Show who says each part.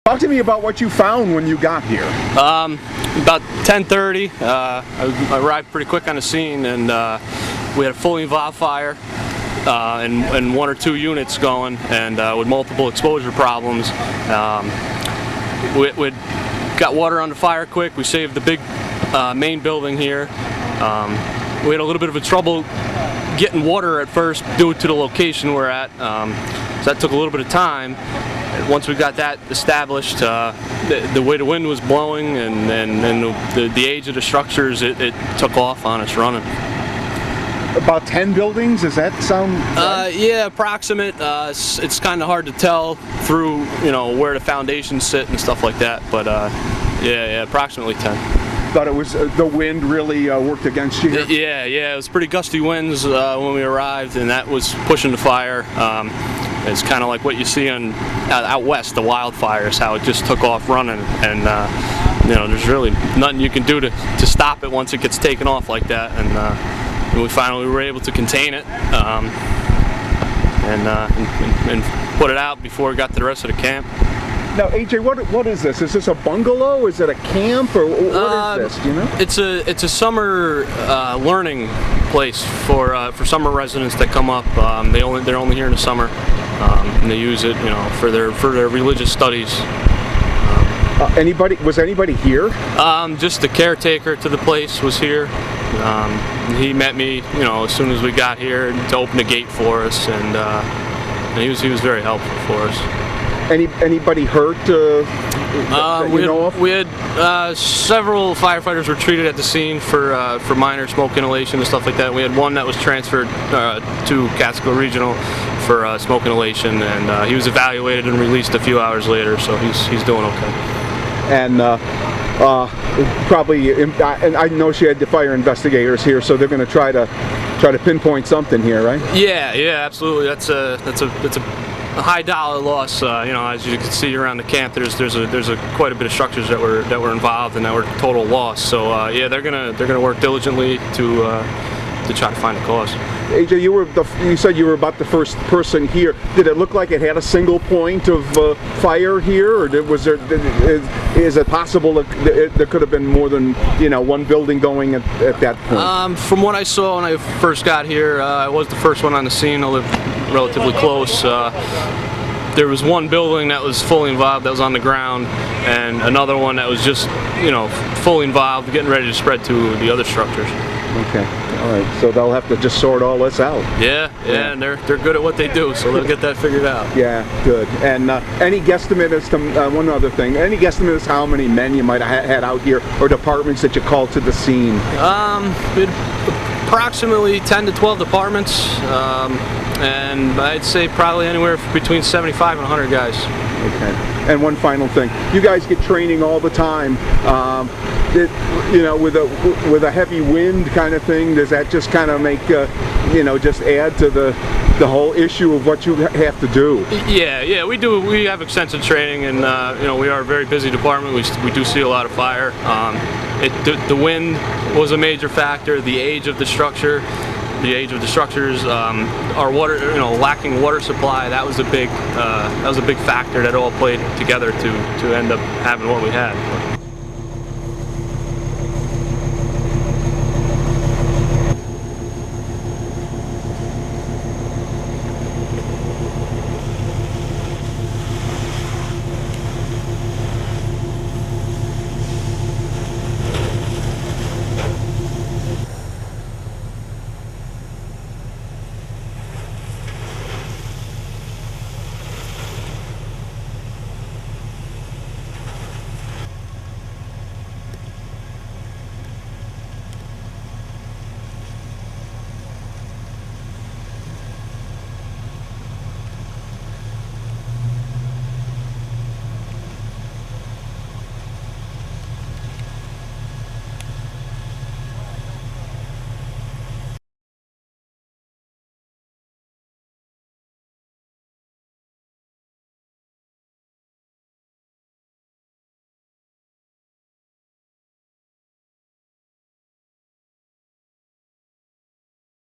Speaker 1: Talk to me about what you found when you got here.
Speaker 2: About 10:30, I arrived pretty quick on the scene, and we had a fully involved fire and one or two units going, and with multiple exposure problems. We got water on the fire quick. We saved the big main building here. We had a little bit of a trouble getting water at first due to the location we're at, so that took a little bit of time. Once we got that established, the way the wind was blowing and the age of the structures, it took off on us running.
Speaker 1: About 10 buildings, does that sound right?
Speaker 2: Yeah, approximate. It's kind of hard to tell through, where the foundations sit and stuff like that, but yeah, approximately 10.
Speaker 1: Thought it was the wind really worked against you here?
Speaker 2: Yeah, it was pretty gusty winds when we arrived, and that was pushing the fire. It's kind of like what you see out west, the wildfires, how it just took off running, and there's really nothing you can do to stop it once it gets taken off like that. And we finally were able to contain it and put it out before it got to the rest of the camp.
Speaker 1: Now, AJ, what is this? Is this a bungalow? Is it a camp, or what is this? Do you know?
Speaker 2: It's a summer learning place for summer residents that come up. They're only here in the summer, and they use it, for their religious studies.
Speaker 1: Was anybody here?
Speaker 2: Just the caretaker to the place was here. He met me, as soon as we got here to open the gate for us, and he was very helpful for us.
Speaker 1: Anybody hurt?
Speaker 2: We had several firefighters were treated at the scene for minor smoke inhalation and stuff like that. We had one that was transferred to Catskill Regional for smoke inhalation, and he was evaluated and released a few hours later, so he's doing okay.
Speaker 1: And probably, and I know she had the fire investigators here, so they're going to try to pinpoint something here, right?
Speaker 2: Yeah, absolutely. That's a high dollar loss. As you can see around the camp, there's quite a bit of structures that were involved and that were total loss. So they're gonna work diligently to try to find the cause.
Speaker 1: AJ, you said you were about the first person here. Did it look like it had a single point of fire here, or is it possible that there could have been more than one building going at that point?
Speaker 2: From what I saw when I first got here, I was the first one on the scene. I lived relatively close. There was one building that was fully involved, that was on the ground, and another one that was just fully involved, getting ready to spread to the other structures.
Speaker 1: Okay. All right. So they'll have to just sort all this out.
Speaker 2: Yeah, and they're good at what they do, so they'll get that figured out.
Speaker 1: Yeah, good. And any guesstimate as to one other thing? Any guesstimate as to how many men you might have had out here, or departments that you called to the scene?
Speaker 2: Approximately 10 to 12 departments, and I'd say probably anywhere between 75 and 100 guys.
Speaker 1: Okay. And one final thing, you guys get training all the time. With a heavy wind kind of thing, does that just kind of make just add to the whole issue of what you have to do? Yeah, we do. We have extensive training, and we are a very busy department. We do see a lot of fire. The wind was a major factor. The age of the structure. The age of the structures, our water, lacking water supply. That was a big factor that all played together to end up having what we had.